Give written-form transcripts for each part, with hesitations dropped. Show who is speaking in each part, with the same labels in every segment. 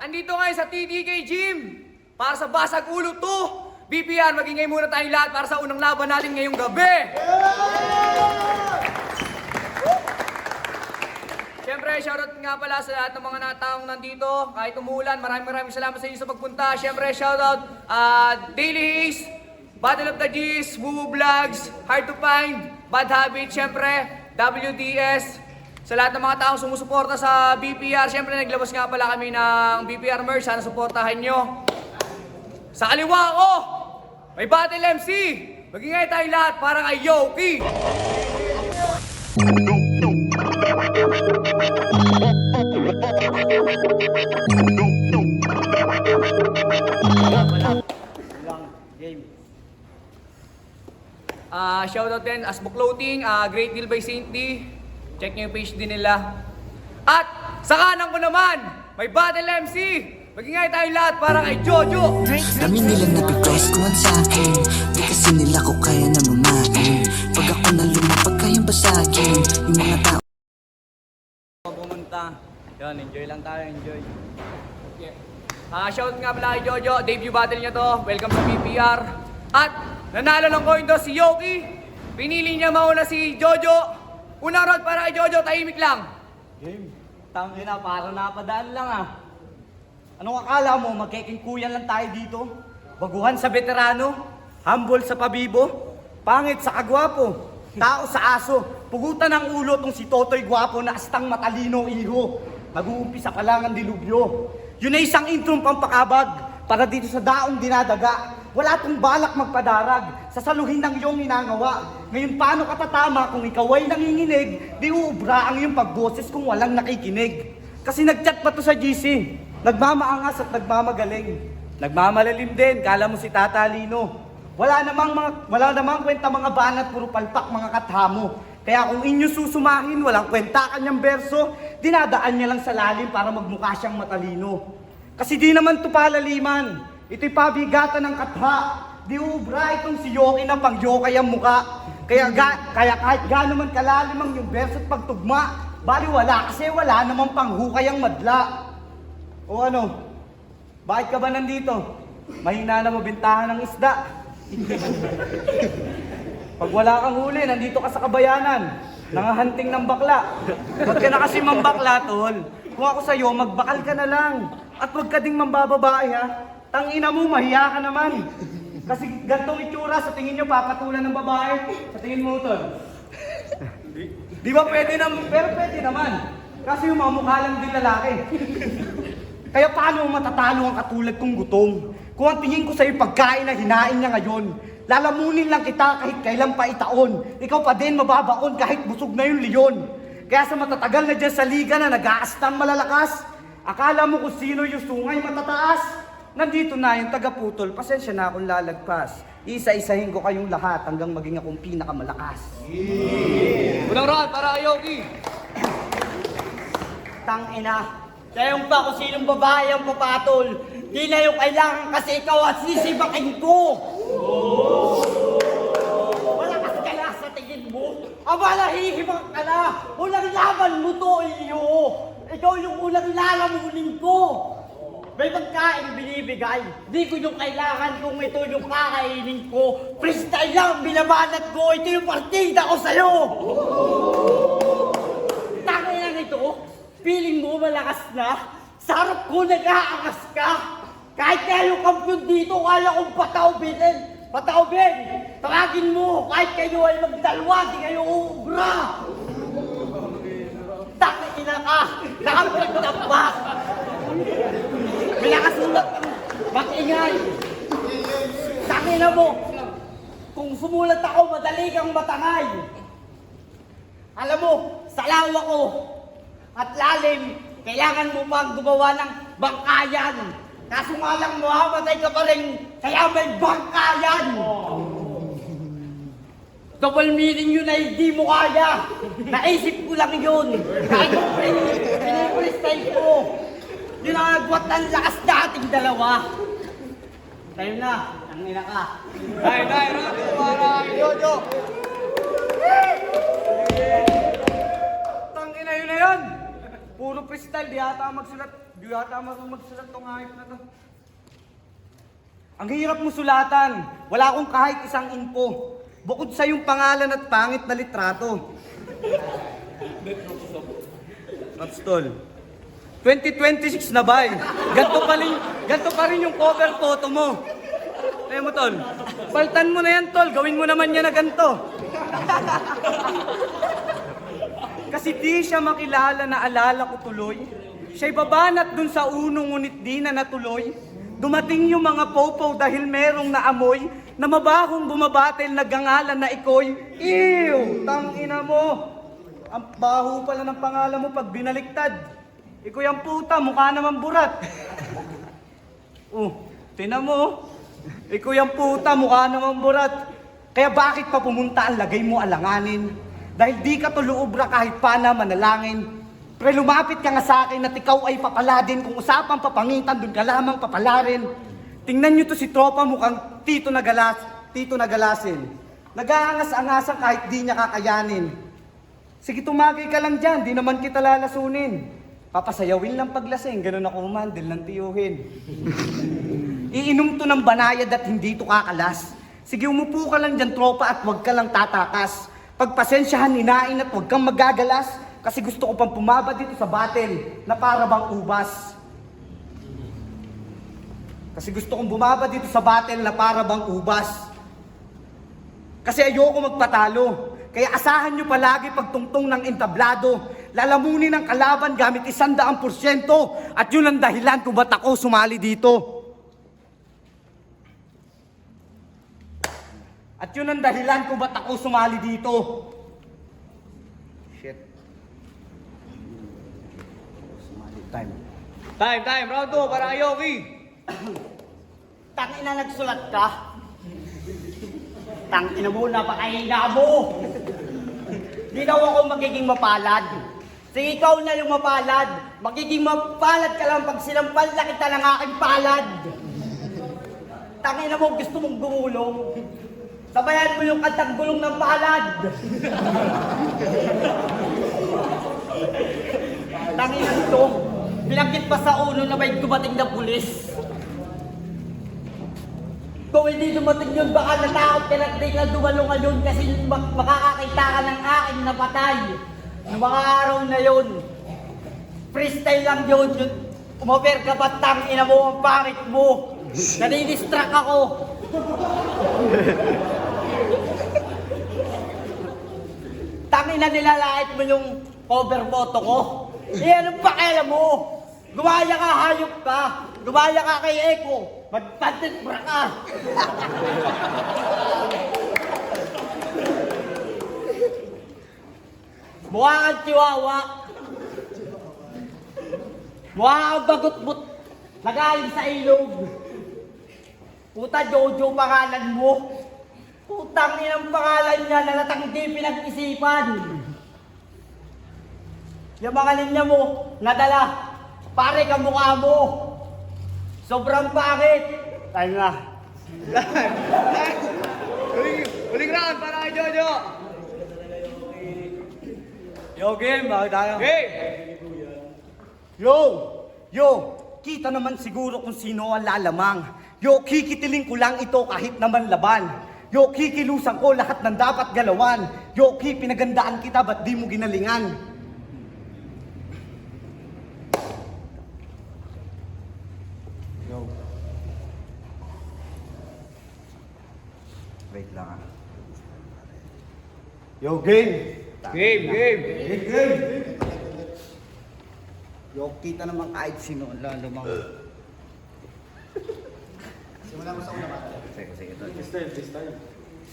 Speaker 1: Andito ngayon sa TDK Gym para sa Basag Ulo 2. BPR, magingay muna tayong lahat para sa unang laban natin ngayong gabi. Siyempre, shoutout nga pala sa lahat ng mga nataong nandito. Kahit umuulan, maraming salamat sa inyo sa pagpunta. Siyempre, shoutout Daily Haze, Battle of the G's, Woo Vlogs, Hard to Find, Bad Habit, siyempre, WDS. Sa lahat ng mga taong sumusuporta sa BPR, siyempre naglabas nga pala kami ng BPR merch. Sana suportahan nyo. Sa kaliwa ko, may Battle MC. Magingay tayo lahat para kay Yoki. Shoutout din, Asbo Clothing, Great Deal by Saint D. Check nyo yung page din nila. At sa kanan ko naman, may Battle MC. Magingay tayo lahat para kay Jojo.
Speaker 2: Dami nilang nag-request kung sa akin. Di kasi nila ko kaya na mamain. Pag ako na lumapag kayang basagin. Yung mga tao
Speaker 1: pumunta. Yun, enjoy lang tayo, enjoy. Okay. Shout nga pala kay Jojo. Debut battle niya to. Welcome sa BPR. At nanalo ng coin to si Yoki. Pinili niya mauna si Jojo. Unang round para kay Jojo, tahimik lang.
Speaker 3: Game, tangina, parang napadaan lang ah. Anong akala mo, magkikingkuyan lang tayo dito? Baguhan sa veterano, humble sa pabibo, pangit sa kagwapo, tao sa aso, pugutan ng ulo tong si Totoy Gwapo na astang matalino iho. Mag-uumpisa pa lang ang dilubyo. Yun ay isang introng pampakabag para dito sa daong dinadaga. Wala tong balak magpadarag, sasaluhin ng iyong inangawa. Ngayon paano katatama kung ikaw ay nanginginig, di uubra ang iyong pagboses kung walang nakikinig. Kasi nagchat pa to sa GC, nagmamaangas at nagmamagaling. Nagmamalalim din, kala mo si Tata Lino. Wala namang kwenta mga banat, puro palpak mga kathamo. Kaya kung inyo susumahin, walang kwenta kanyang berso, dinadaan niya lang sa lalim para magmukha siyang matalino. Kasi di naman to palaliman. Ito'y pabigatan ng katha. Di ubra itong si Yoki na pang-yokay ang muka. Kaya kahit gano'n man kalalim ang yung verso at pagtugma, baliwala kasi wala namang panghukay ang madla. O ano? Bakit ka ba nandito? Mahina na mabintahan ng isda. Pag wala kang huli, nandito ka sa kabayanan. Nangahanting ng bakla. Ba't ka na kasi mambakla, tol? Kung ako sa'yo, magbakal ka na lang. At huwag ka ding mambababae, ha? Tangina mo, mahiya ka naman. Kasi gantong itsura, sa tingin nyo papatulan ng babae. Sa tingin mo, tol. Di ba pwede naman? Pero pwede naman. Kasi yung mga mukha lang din lalaki. Kaya paano matatalo ang katulad kong gutom? Kung ang tingin ko sa'yo pagkain na hinain niya ngayon, lalamunin lang kita kahit kailan pa itaon. Ikaw pa din mababaon kahit busog na yung leon. Kaya sa matatagal na dyan sa liga na nag-aastang malalakas, akala mo kung sino yung sungay matataas. Nandito na yung taga-putol, pasensya na akong lalagpas. Isa-isahin ko kayong lahat hanggang maging akong pinakamalakas.
Speaker 1: Unang round para kay Yoki.
Speaker 3: Tangina, kayong pa kung sinong babae ang papatol. Di na yung kailangan kasi ikaw at sisibakin ko. Wala kasi kala sa tingin mo. Aba, nahihibak ka na. Unang laban mo to, iyo. Ikaw yung unang lalamunin ko. May pagkain binibigay. Di ko yung kailangan kung ito yung kakainin ko. Freestyle lang, binabanat ko. Ito yung partida ko sa'yo. Tangin lang ito. Feeling mo malakas na. Sa harap ko nag-aangas ka. Kahit na yung kampiyon dito, kala kong pataubin. Pataubin! Tawagin mo. Kahit kayo ay magdalwa, di kayo uubra. Tangin na ka. Nakapagdap pa. May nakasulat ng mag-ingay. Tangin na mo, sumulat ako, madali kang matangay. Alam mo, sa lawa ko at lalim, kailangan mo pang gumawa ng bangkayan. Kaso nga lang, mamamatay ka pa rin, kaya may bangkayan. Double meaning yun na hindi mo kaya. Naisip ko lang yun. Kahit yung pinipre-style ko. Yun ang nagwat ng lakas dating dalawa. Tayo na, ang ina ka.
Speaker 1: Dai, Rodo, para kay Jojo.
Speaker 3: Tangina yun na yun. Puro freestyle, di yata magsulat. Di yata magsulat tong hayop na to. Ang hirap mo sulatan. Wala akong kahit isang info. Bukod sa yung pangalan at pangit na litrato. Rapstol. 2026 na ba eh? Ganto pa rin yung cover photo mo. Tayo mo, tol. Paltan mo na yan, tol. Gawin mo naman yan na ganto. Kasi di siya makilala na alala ko tuloy. Siya'y babanat dun sa unong ngunit di na natuloy. Dumating yung mga popo dahil merong naamoy na mabahong bumabatil nagangalan na ikoy. Ew! Tangina mo! Ang baho pala ng pangalan mo pag binaliktad. Ikoy ang puta, mukha naman burat. Tinan mo. Ikoy ang puta, mukha naman burat. Kaya bakit pa pumunta ang lagay mo alanganin? Dahil di ka tuluobra kahit pa na manalangin. Pre, lumapit ka nga sa akin at ikaw ay papaladin. Kung usapang papangitan, dun ka lamang papalarin. Tingnan nyo to si tropa mukhang tito na galasin. Nag-aangas-angasan kahit di niya kakayanin. Sige, tumagay ka lang dyan, di naman kita lalasunin. Papasayawin lang paglasing, ganun ako umandil ng tiyuhin. Iinom to ng banayad at hindi to kakalas. Sige, umupo ka lang dyan tropa at huwag ka lang tatakas. Pagpasensyahan, hinain at huwag kang magagalas. Kasi gusto ko pang pumaba dito sa battle na para bang ubas. Kasi gusto kong bumaba dito sa battle na para bang ubas. Kasi ayoko magpatalo. Kaya asahan nyo palagi pagtungtong ng entablado. Lalamunin ang kalaban gamit 100%. At yun ang dahilan kung ba't ako sumali dito. At yun ang dahilan kung ba't ako sumali dito. Shit. Sumali time.
Speaker 1: Time, round 2 para kay Yoki.
Speaker 3: Tangina nagsulat ka. Tangina mo, napakahinga mo. Di daw ako magiging mapalad. Sige, ikaw na yung mapalad. Magiging mapalad ka lang pag sinampal na kita ng aking palad. Tangina mo, gusto mong gumulong. Sabayan mo yung kantang gulong ng palad. Tangina nito, binanggit pa sa ulo na may dumating na pulis. Kung hindi dumating yun, baka natakot ka na di ka dumalong yun kasi makakakita ka ng aking napatay. Noong mga araw na yun, freestyle lang yun. Umaper ka ba, tangina mo, ang pangit mo. Nadidistract ako. Tangina, nilalait mo yung cover photo ko. Anong pakialam mo? Gumaya ka, hayop ka. Gumaya ka kay Eko. Magpantit bra ka. Mukha kang chihuahua. Mukha kang bagot-but. Nagaling sa ilog. Puta, Jojo pangalan mo. Putang inang pangalan niya na natanggi pinag-isipan. Yung mga linya mo, nadala. Pare ka mukha mo. Sobrang pangit. Tayo nga.
Speaker 1: Uling round para kay Jojo.
Speaker 3: Yo, game. Bakit tayo?
Speaker 1: Game!
Speaker 3: Yo, kita naman siguro kung sino ang lalamang. Yo, kikitiling ko lang ito kahit naman laban. Yo, kikilusan ko lahat ng dapat galawan. Yo, pinagandaan kita, ba't di mo ginalingan? Yo. Wait lang ah. Yo, game!
Speaker 1: Game!
Speaker 3: Yo, kita naman kahit sino ang lalamang. Sige, ito.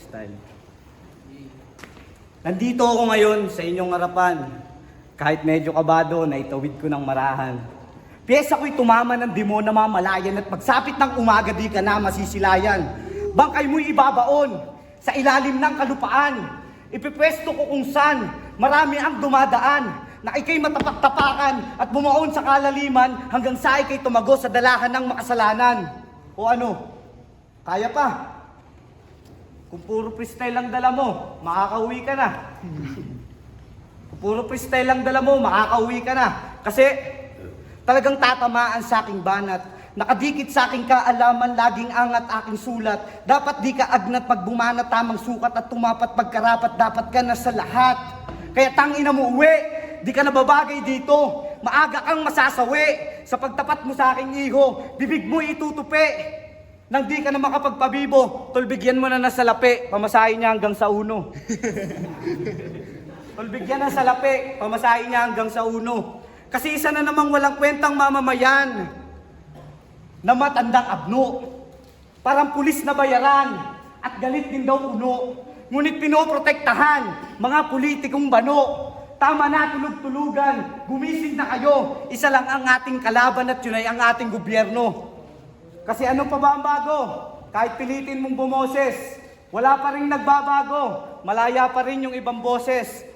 Speaker 3: Style. Nandito ako ngayon sa inyong harapan. Kahit medyo kabado, naitawid ko ng marahan. Piyesa ko'y tumama ng demon na mamalayan at pagsapit ng umaga di ka na masisilayan. Bangkay mo'y ibabaon sa ilalim ng kalupaan. Ipipwesto ko kung saan marami ang dumadaan na ikay matapak-tapakan at bumaon sa kalaliman hanggang sa ikay tumago sa dalahan ng makasalanan. O ano? Kaya pa? Kung puro freestyle lang dala mo, makakauwi ka na. Kung puro freestyle lang dala mo, makakauwi ka na. Kasi talagang tatamaan sa aking banat. Nakadikit sa aking kaalaman, laging angat aking sulat. Dapat di ka agnat pagbumanat, tamang sukat at tumapat pagkarapat, dapat ka na sa lahat. Kaya tangina mo uwi, di ka nababagay dito. Maaga kang masasawi sa pagtapat mo sa aking iho. Bibig mo itutupi. Nang di ka na makapagpabibo, tulbigyan mo na sa lapi, pamasahin niya hanggang sa uno. Tulbigyan na sa lapi, pamasahin niya hanggang sa uno. Kasi isa na namang walang kwentang mamamayan na matandang abno. Parang pulis na bayaran at galit din daw uno. Ngunit pinoprotektahan mga politikong bano. Tama na tulog-tulugan, gumising na kayo. Isa lang ang ating kalaban at yun ay ang ating gobyerno. Kasi ano pa ba ang bago? Kahit pilitin mong bumoses, wala pa rin nagbabago. Malaya pa rin yung ibang boses.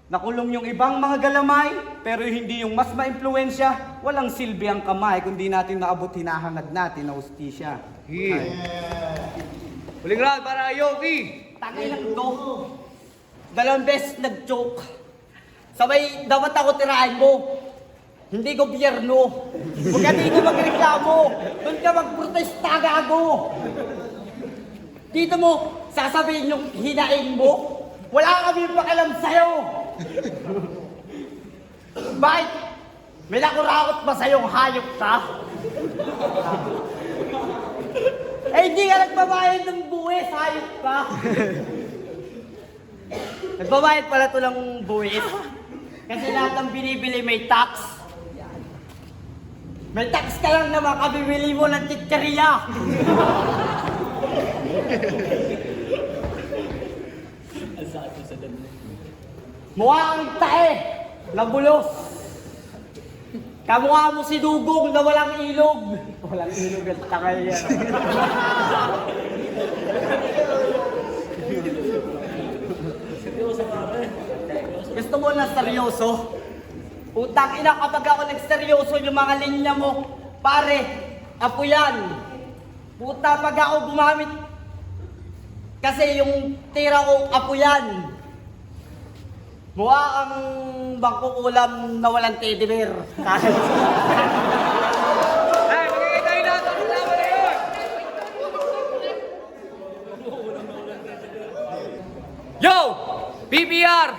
Speaker 3: Nakulong yung ibang mga galamay, pero hindi yung mas maimpluwensya. Walang silbi ang kamay kung di natin naabot hinahangad natin na hustisya.
Speaker 1: Huling round para kay Yoki.
Speaker 3: Tangay lang to. 2 beses nag-joke. Sabay, dapat ako tirahin mo. Hindi gobyerno. Huwag ka dito magreklamo. Doon ka magprotesta, gago. Dito mo, sasabihin yung hinaing mo. Wala kami pakialam sa'yo. Bakit? May nakurakot ba sa'yong hayop ka? Eh, hindi ka nagbabayad ng buwis, hayop ka. Nagbabayad pala ito ng buwis. Kasi lahat ng binibili may tax. May tax ka lang naman kabibili mo ng chichariya. Mukha kang tae, labulos. Kamukha mo si Dugong na walang ilog. Walang ilog at takay yan. Gusto mo na seryoso? Utang ina, kapag ako nagseryoso yung mga linya mo, pare, apo yan. Puta, pag ako gumamit, kasi yung tira ko, apo yan. Mukha ang bangkong ulam na walang teddy bear.
Speaker 1: Ay, magkikita natin ang laban na yun. Yo! PBR!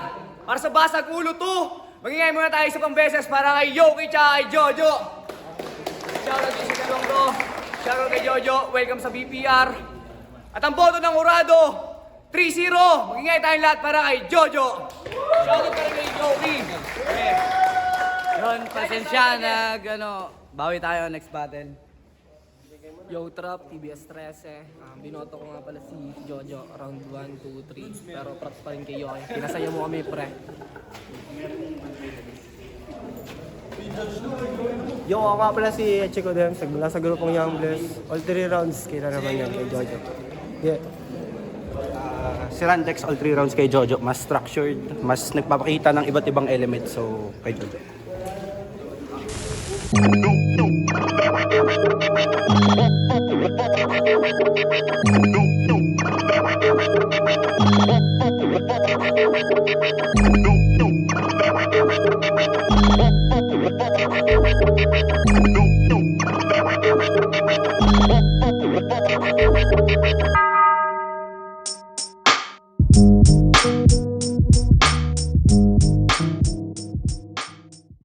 Speaker 1: Para sa basag ulo to, magingay muna tayo sa pambeses para kay Yoki tsaka kay Jojo. Shoutout din sa dalawang to. Shoutout kay Jojo. Welcome sa BPR. At ang boto ng Urado, 3-0. Magingay tayong lahat para kay Jojo. Shoutout ka rin kay Yoki. Okay.
Speaker 3: Yun, pasensya na, bawi tayo next battle.
Speaker 4: Yo Trap, TBS 13. Binoto ko nga pala si Jojo, round 1, 2, 3. Pero props pa rin kay Yoki. Pinasaya mo kami, pre.
Speaker 5: Yo, ako nga pala si Chico Dems, mula sa grupong Young Bless. All 3 rounds, kita naman yan kay Jojo. Yeah.
Speaker 6: Si Randex all 3 rounds kay Jojo, mas structured, mas nagpapakita ng iba't ibang elements, so kay Jojo.
Speaker 2: No.